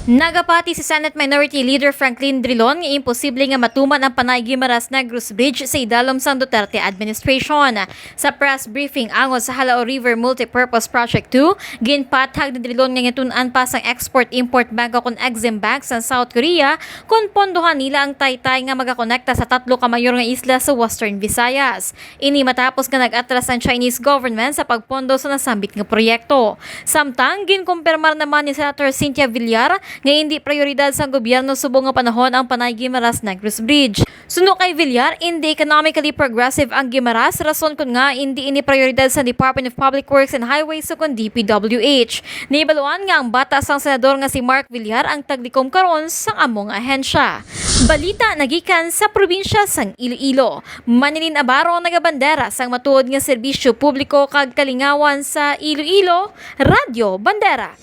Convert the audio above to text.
Nagapati si Senate Minority Leader Franklin Drilon nga imposible nga matuman ang Panay Guimaras Negros Bridge sa idalom sang Duterte administration. Sa press briefing angon sa Halao River Multipurpose Project 2, ginpatag ni Drilon nga ngitun-an pa sang Export-Import Bank o kun Exim Bank sa South Korea kung pondohan nila ang taytay nga magakonekta sa 3 ka mayor nga isla sa Western Visayas. Ini matapos nga nag-atras ang Chinese government sa pagpondo sa nasambit nga proyekto. Samtang ginkumpirmar naman ni Senator Cynthia Villar nga hindi prioridad sa gobyerno subong nga panahon ang Panay Guimaras Negros Bridge. Suno kay Villar, hindi economically progressive ang Guimaras, rason kun nga hindi ini prioridad sa Department of Public Works and Highways o kun DPWH. Nibaluan nga ang bata sang senador nga si Mark Villar ang taglikom karon sang among ahensya. Balita nagikan sa probinsya sang Iloilo. Manilin Abaro nagabandera sang matuod nga serbisyo publiko kag kalingawan sa Iloilo, Radyo Bandera.